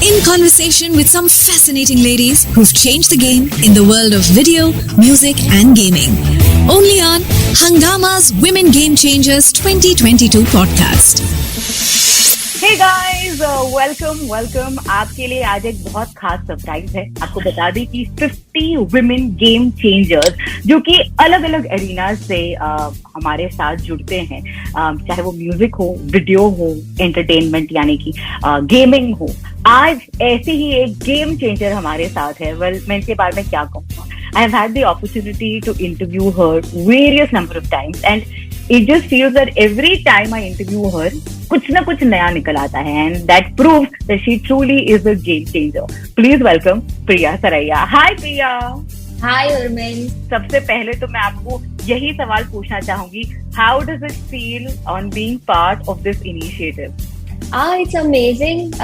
In conversation with some fascinating ladies who've changed the game in the world of video, music and gaming. Only on Hungama's Women Game Changers 2022 podcast. Hey guys, welcome. आपके लिए आज एक बहुत खास surprise है. आपको बता दें कि 50 women game changers जो कि अलग अलग एरिनाज से हमारे साथ जुड़ते हैं, चाहे वो म्यूजिक हो, वीडियो हो, एंटरटेनमेंट यानी कि गेमिंग हो. आज ऐसे ही एक गेम चेंजर हमारे साथ है. मैं इनके बारे में क्या कहूँगा. I have had the opportunity to interview her various number of times and it just feels that every time I interview her, कुछ ना कुछ नया निकल आता है, and that proves that she truly is a game changer. Please welcome Priya Saraiya. Hi Priya. Hi Urmin. सबसे पहले तो मैं आपको यही सवाल पूछना चाहूंगी. How does it feel on being part of this initiative? It's amazing.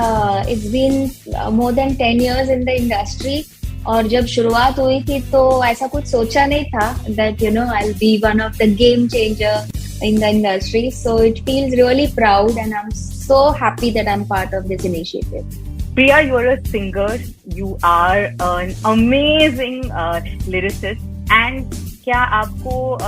It's been more than 10 years in the industry. और जब शुरुआत हुई थी तो ऐसा कुछ सोचा नहीं था that I'll be one of the game changer in the industry. So it feels really proud and I'm so happy that I'm part of this initiative. Priya, you're a singer. You are an amazing lyricist. And क्या आपको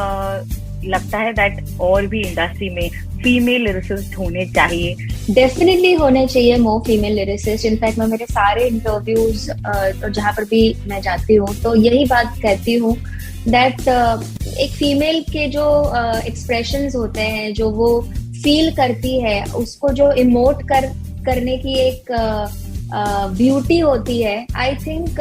लगता है that और भी industry में female lyricist होने चाहिए? Definitely होने चाहिए मोर फीमेल लिरिसिस्ट. इनफैक्ट मैं मेरे सारे इंटरव्यूज और जहाँ पर भी मैं जाती हूँ तो यही बात कहती हूँ दैट एक फीमेल के जो एक्सप्रेशंस होते हैं, जो वो फील करती है, उसको जो इमोट करने की एक ब्यूटी होती है. आई थिंक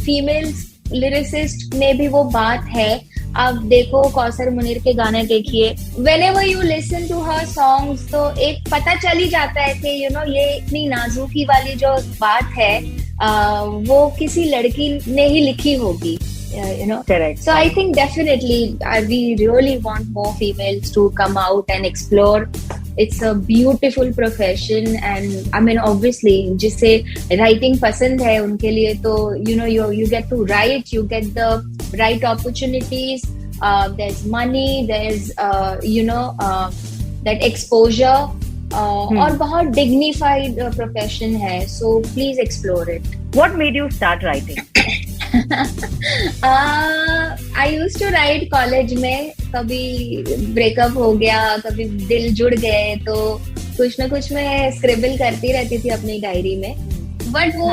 फीमेल लिरिसिस्ट में भी वो बात है. आप देखो कौसर मुनीर के गाने देखिए, whenever you listen to her songs तो एक पता चल ही जाता है कि ये इतनी नाजुकी वाली जो बात है वो किसी लड़की ने ही लिखी होगी. Correct. So I think definitely we really want more females to come out and explore. It's a beautiful profession and I mean obviously जिसे writing पसंद है उनके लिए तो you get to write, you get the right opportunities, there's money, there's that exposure और बहुत dignified profession है. So please explore it. What made you start writing? I used to write college में. कभी ब्रेकअप हो गया, कभी दिल जुड़ गए तो कुछ ना कुछ मैं स्क्रिबल करती रहती थी अपनी डायरी में. बट वो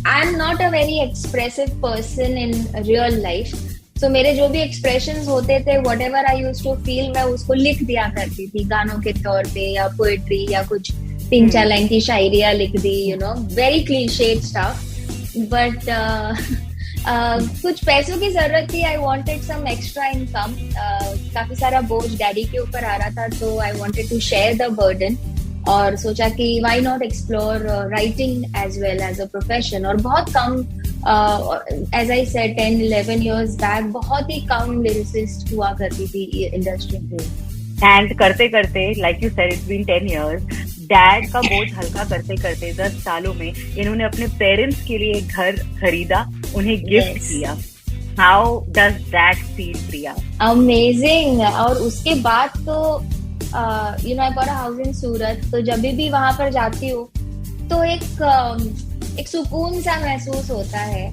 I am not a very expressive person in real life. So मेरे जो भी एक्सप्रेशंस होते थे, whatever I used to feel, मैं उसको लिख दिया करती थी गानों के तौर पे या पोएट्री या कुछ 3-4 लाइन की शायरिया लिख दी. Very clichéd stuff. बट कुछ पैसों की जरूरत थी. I wanted some extra income. काफी सारा बोझ डैडी के ऊपर आ रहा था तो I wanted to share the burden और सोचा कि why not explore writing as well as a profession. और बहुत कम, as I said 10-11 years back बहुत ही कम लिरिसिस्ट हुआ करती थी इंडस्ट्री में. एंड करते करते like you said it's been 10 years. Dad का बोझ हल्का करते करते 10 सालों में इन्होंने अपने पेरेंट्स के लिए एक घर खरीदा, उन्हें गिफ्ट किया. How does that feel Priya? Amazing. और उसके बाद तो I got a house in सूरत. तो जब भी वहां पर जाती हूँ तो एक सुकून सा महसूस होता है.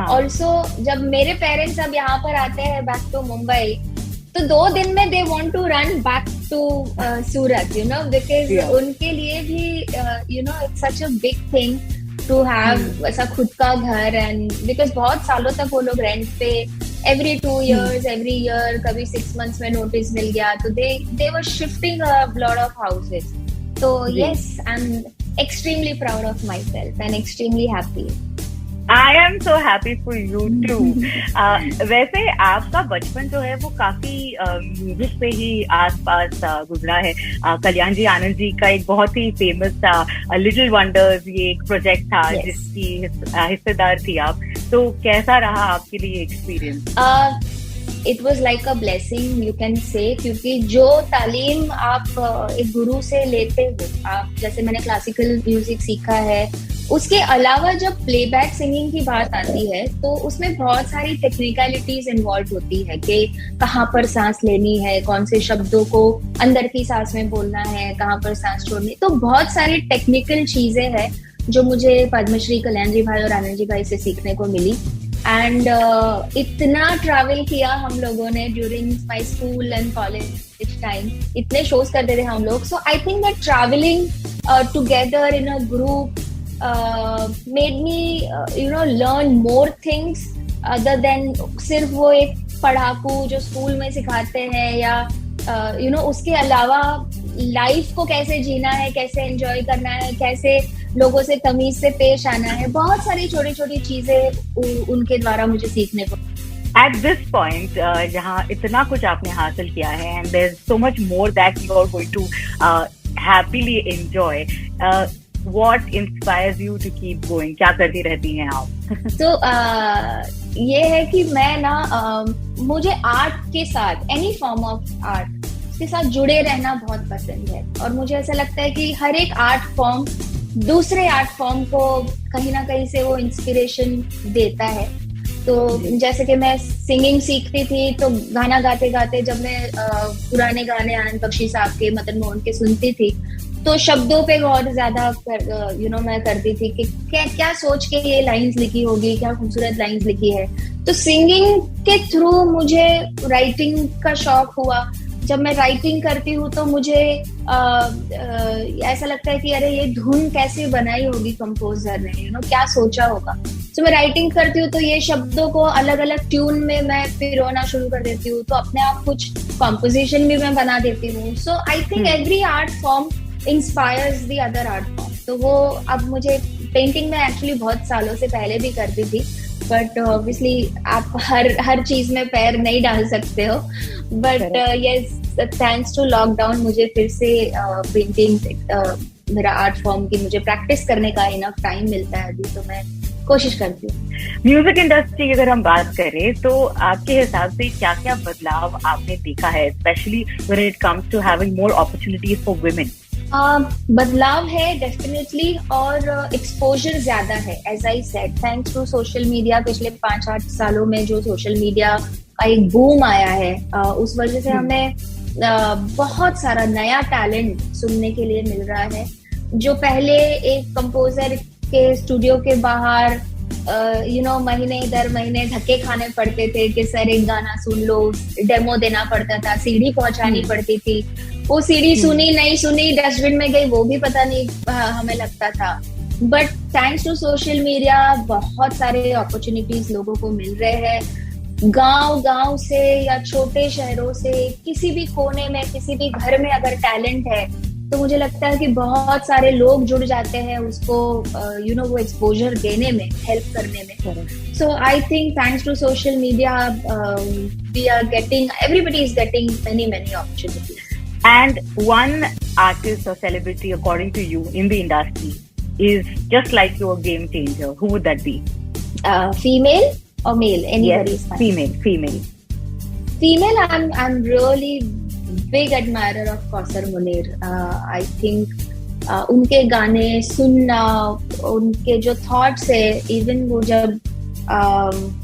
ऑल्सो जब मेरे पेरेंट्स अब यहाँ पर आते हैं बैक टू मुंबई तो 2 दिन में they want to run back to Surat, because उनके लिए भी it's such a big thing to have ऐसा खुद का घर. एंड बिकॉज बहुत सालों तक वो लोग रेंट पे every 2 years, every year, कभी 6 months में नोटिस मिल गया तो they were shifting a lot of houses. So yes, I'm extremely proud of myself and extremely happy. I am so happy for you too. वैसे आपका बचपन जो है वो काफी म्यूजिक पे ही आसपास गुजरा है. कल्याण जी आनंद जी का एक बहुत ही फेमस लिटिल वंडर्स ये एक प्रोजेक्ट था जिसकी हिस्सेदार थी आप. तो कैसा रहा आपके लिए experience? It was like a blessing, you can say, क्योंकि जो तालीम आप एक गुरु से लेते हो, आप जैसे मैंने क्लासिकल म्यूजिक सीखा है उसके अलावा जब प्लेबैक सिंगिंग की बात आती है तो उसमें बहुत सारी टेक्निकलिटीज इन्वॉल्व होती है कि कहाँ पर सांस लेनी है, कौन से शब्दों को अंदर की सांस में बोलना है, कहाँ पर सांस छोड़नी, तो बहुत सारी टेक्निकल चीजें हैं जो मुझे पद्मश्री, कल्याण जी भाई और आनंद जी भाई से सीखने को मिली। एंड इतना ट्रैवल किया हम लोगों ने during my school and college time, इतने शोज करते थे हम लोग। So I think that travelling together in a group made me learn more things other than सिर्फ वो एक पढ़ाकू जो स्कूल में सिखाते हैं, या उसके अलावा लाइफ को कैसे जीना है, कैसे एंजॉय करना है, कैसे लोगों से तमीज से पेश आना है, बहुत सारी छोटी छोटी चीजें उनके द्वारा मुझे सीखने को। At this point, जहाँ इतना कुछ आपने हासिल किया है, and there's so much more that you are going to happily enjoy. What inspires you to keep going? क्या करती रहती हैं आप? तो ये है कि मैं ना मुझे आर्ट के साथ, एनी फॉर्म ऑफ आर्ट के साथ जुड़े रहना बहुत पसंद है, और मुझे ऐसा लगता है कि हर एक आर्ट फॉर्म दूसरे आर्ट फॉर्म को कहीं ना कहीं से वो इंस्पिरेशन देता है। तो जैसे कि मैं सिंगिंग सीखती थी, तो गाना गाते गाते जब मैं पुराने गाने आनंद बख्शी साहब के, मदन मोहन के सुनती थी, तो शब्दों पे बहुत ज्यादा मैं करती थी कि क्या सोच के ये लाइंस लिखी होगी, क्या खूबसूरत लाइंस लिखी है। तो सिंगिंग के थ्रू मुझे राइटिंग का शौक हुआ। जब मैं राइटिंग करती हूँ तो मुझे ऐसा लगता है कि अरे ये धुन कैसे बनाई होगी कंपोजर ने, क्या सोचा होगा। तो मैं राइटिंग करती हूँ तो ये शब्दों को अलग अलग ट्यून में मैं पिरोना शुरू कर देती हूँ, तो अपने आप कुछ कॉम्पोजिशन भी मैं बना देती हूँ। So I think every art form inspires the other art form. तो वो अब मुझे पेंटिंग में एक्चुअली बहुत सालों से पहले भी करती थी, बट ऑब्वियसली आप हर चीज में पैर नहीं डाल सकते हो। But yes, thanks to lockdown मुझे फिर से पेंटिंग मेरा आर्ट फॉर्म की मुझे प्रैक्टिस करने का इनफ टाइम मिलता है अभी, तो मैं कोशिश करती हूँ। म्यूजिक इंडस्ट्री की अगर हम बात करें तो आपके हिसाब से क्या क्या बदलाव आपने देखा है, specially when it comes to having more opportunities for women? बदलाव है डेफिनेटली, और एक्सपोजर ज्यादा है। As I said, thanks to social media, पिछले 5-8 सालों में जो सोशल मीडिया का एक बूम आया है, उस वजह से हमें बहुत सारा नया टैलेंट सुनने के लिए मिल रहा है। जो पहले एक कंपोजर के स्टूडियो के बाहर महीने दर महीने धक्के खाने पड़ते थे कि सर एक गाना सुन लो, डेमो देना पड़ता था, सीडी पहुंचानी पड़ती थी, वो सीडी सुनी नहीं सुनी, डस्टबिन में गई, वो भी पता नहीं हमें लगता था। But thanks to social media बहुत सारे अपॉर्चुनिटीज लोगों को मिल रहे हैं, गांव से या छोटे शहरों से, किसी भी कोने में, किसी भी घर में अगर टैलेंट है तो मुझे लगता है कि बहुत सारे लोग जुड़ जाते हैं उसको वो एक्सपोजर देने में, हेल्प करने में। So I think thanks to social media we are getting, everybody is getting many opportunities. And one artist or celebrity, according to you, in the industry is just like your game changer. Who would that be? Female or male? Anybody is fine. Female. Female, I'm really big admirer of Kausar Munir. I think उनके गाने सुनना, उनके जो thoughts है, even वो जब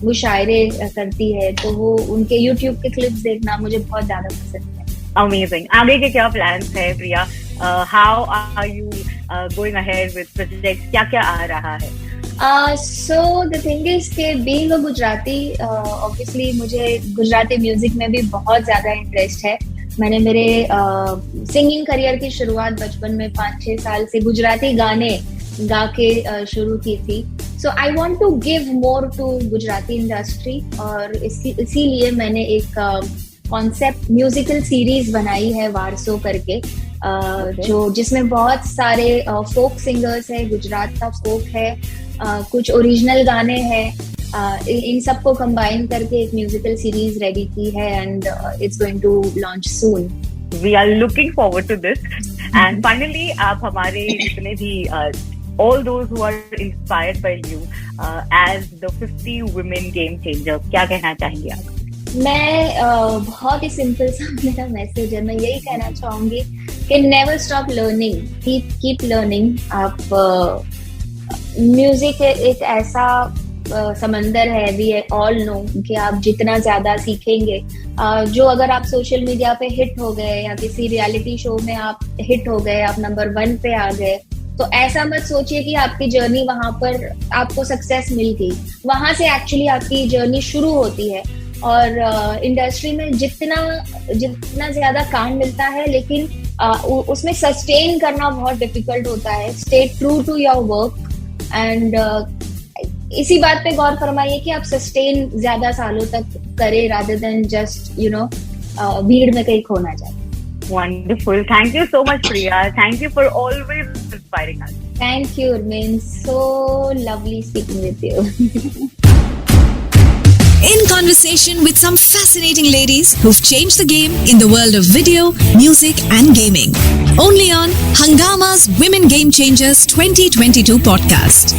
वो शायरे करती है तो वो उनके YouTube के क्लिप्स देखना मुझे बहुत ज्यादा पसंद है। Amazing. आगे के क्या plans है प्रिया? How are you going ahead with projects? क्या क्या आ रहा है? So the thing is कि being a गुजराती, obviously मुझे गुजराती म्यूजिक में भी बहुत ज्यादा इंटरेस्ट है। मैंने मेरे सिंगिंग करियर की शुरुआत बचपन में 5-6 साल से गुजराती गाने गा के शुरू की थी। So I want to give more to Gujarati industry, और इसीलिए मैंने एक कॉन्सेप्ट म्यूजिकल सीरीज बनाई है वारसो करके, जिसमें बहुत सारे फोक सिंगर्स है, गुजरात का फोक है, कुछ ओरिजिनल गाने हैं, इन सबको कंबाइन करके एक म्यूजिकल सीरीज रेडी की है, and it's going to launch soon. We are looking forward to this. And finally आप हमारे जितने भी all those who are inspired by you as the 50 women game changer, क्या कहना चाहेंगे आप? मैं बहुत ही सिंपल सा मेरा मैसेज है, मैं यही कहना चाहूंगी कि never stop learning, keep learning. आप म्यूजिक एक ऐसा समंदर है, वी ऑल नो कि आप जितना ज्यादा सीखेंगे, जो अगर आप सोशल मीडिया पे हिट हो गए या किसी रियलिटी शो में आप हिट हो गए, आप नंबर 1 पे आ गए, तो ऐसा मत सोचिए कि आपकी जर्नी वहां पर आपको सक्सेस मिल गई। वहां से एक्चुअली आपकी जर्नी शुरू होती है। और इंडस्ट्री में जितना ज्यादा काम मिलता है, लेकिन उसमें सस्टेन करना बहुत डिफिकल्ट होता है। Stay true to your work and इसी बात पे गौर फरमाइए कि आप सस्टेन ज्यादा सालों तक करें रादर देन जस्ट भीड़ में कहीं खोना जाए। Wonderful. Thank you so much, Priya. Thank you for always inspiring us. Thank you, Urmin. So lovely speaking with you. In conversation with some fascinating ladies who've changed the game in the world of video, music and gaming. Only on Hungama's Women Game Changers 2022 podcast.